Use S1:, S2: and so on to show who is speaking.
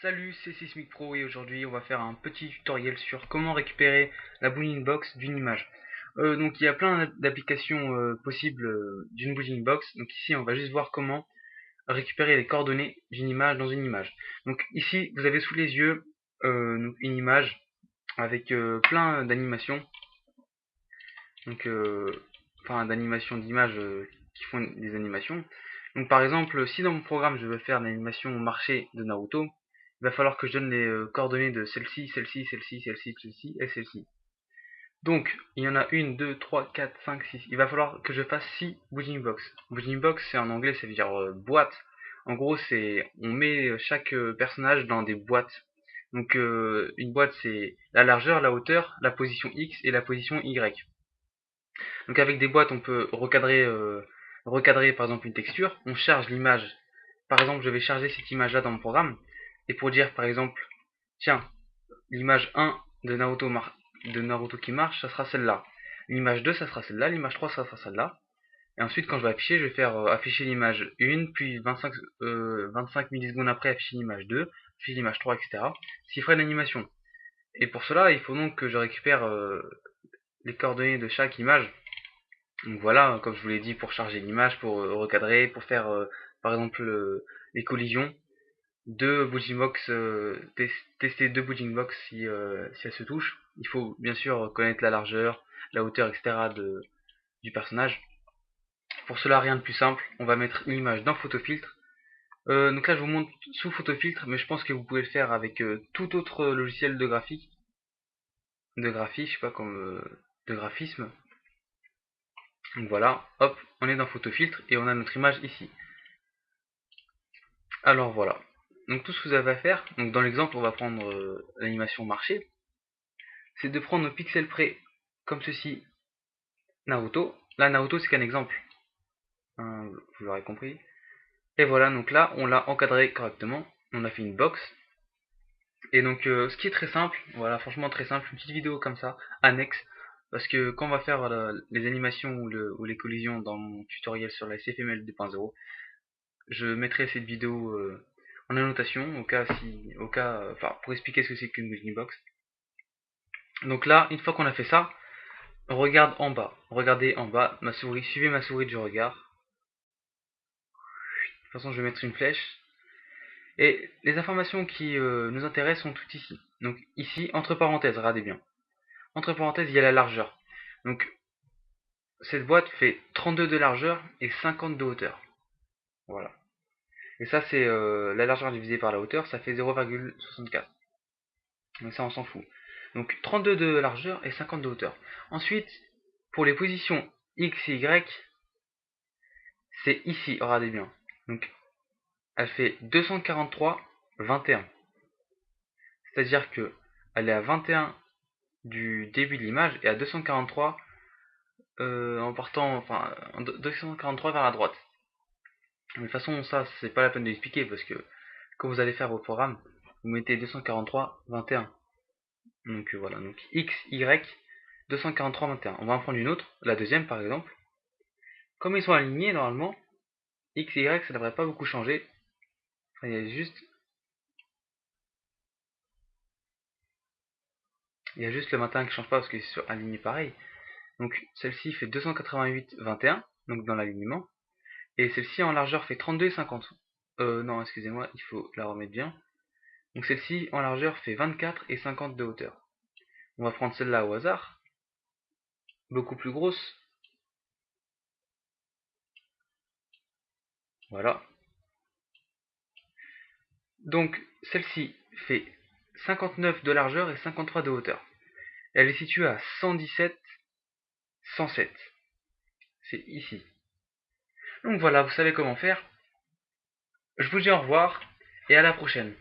S1: Salut, c'est Sismic Pro et aujourd'hui on va faire un petit tutoriel sur comment récupérer la bounding box d'une image. Donc il y a plein d'applications possibles d'une bounding box. Donc ici on va juste voir comment récupérer les coordonnées d'une image dans une image. Donc ici vous avez sous les yeux une image avec plein d'animations. Donc enfin d'animations d'images qui font des animations. Donc par exemple si dans mon programme je veux faire une animation marché de Naruto, il va falloir que je donne les coordonnées de celle-ci, celle-ci, celle-ci, celle-ci, celle-ci et celle-ci. Donc, il y en a une, 2, 3, 4, 5, 6. Il va falloir que je fasse 6 bounding box. Bounding box, c'est en anglais, ça veut dire boîte. En gros, c'est on met chaque personnage dans des boîtes. Donc, une boîte, c'est la largeur, la hauteur, la position X et la position Y. Donc, avec des boîtes, on peut recadrer par exemple une texture. On charge l'image. Par exemple, je vais charger cette image-là dans mon programme. Et pour dire, par exemple, tiens, l'image 1 de Naruto qui marche, ça sera celle-là. L'image 2, ça sera celle-là. L'image 3, ça sera celle-là. Et ensuite, quand je vais afficher, je vais faire afficher l'image 1, puis 25 millisecondes après, afficher l'image 2, puis l'image 3, etc. Ce qui ferait l'animation. Et pour cela, il faut donc que je récupère les coordonnées de chaque image. Donc voilà, comme je vous l'ai dit, pour charger l'image, pour recadrer, pour faire par exemple les collisions. Deux bounding box, tester deux bounding box si elles se touchent. Il faut bien sûr connaître la largeur, la hauteur, etc. Du personnage. Pour cela, rien de plus simple, on va mettre une image dans photofiltre. Donc là, je vous montre sous photofiltre, mais je pense que vous pouvez le faire avec tout autre logiciel de graphie, je sais pas comme de graphisme. Donc voilà, hop, on est dans photofiltre et on a notre image ici. Alors voilà. Donc tout ce que vous avez à faire, donc dans l'exemple, on va prendre l'animation marché. C'est de prendre au pixel près, comme ceci, Naruto. Là, Naruto, c'est qu'un exemple. Hein, vous l'aurez compris. Et voilà, donc là, on l'a encadré correctement. On a fait une box. Et donc, ce qui est très simple, voilà, franchement très simple, une petite vidéo comme ça, annexe. Parce que quand on va faire les animations ou les collisions dans mon tutoriel sur la CFML 2.0, je mettrai cette vidéo en annotation enfin, pour expliquer ce que c'est qu'une bounding box. Donc là, une fois qu'on a fait ça, on regarde en bas. Regardez en bas, ma souris, suivez ma souris du regard. De toute façon, je vais mettre une flèche. Et les informations qui nous intéressent sont toutes ici. Donc ici, entre parenthèses, regardez bien. Entre parenthèses, il y a la largeur. Donc cette boîte fait 32 de largeur et 50 de hauteur. Voilà. Et ça, c'est la largeur divisée par la hauteur, ça fait 0,64. Mais ça, on s'en fout. Donc 32 de largeur et 50 de hauteur. Ensuite, pour les positions X et Y, c'est ici, regardez bien. Donc elle fait 243, 21. C'est-à-dire que elle est à 21 du début de l'image et à 243 en partant, enfin, 243 vers la droite. Mais de toute façon, ça, c'est pas la peine de l'expliquer parce que quand vous allez faire vos programmes, vous mettez 243, 21. Donc voilà, donc X, Y, 243, 21. On va en prendre une autre, la deuxième par exemple. Comme ils sont alignés normalement, X et Y, ça devrait pas beaucoup changer. Enfin, il y a juste le 21 qui change pas parce qu'ils sont alignés pareil. Donc celle-ci fait 288, 21, donc dans l'alignement. Et celle-ci en largeur fait 32 et 50. Non, excusez-moi, il faut la remettre bien. Donc celle-ci en largeur fait 24 et 50 de hauteur. On va prendre celle-là au hasard, beaucoup plus grosse. Voilà. Donc celle-ci fait 59 de largeur et 53 de hauteur. Elle est située à 117, 107. C'est ici. Donc voilà, vous savez comment faire. Je vous dis au revoir et à la prochaine.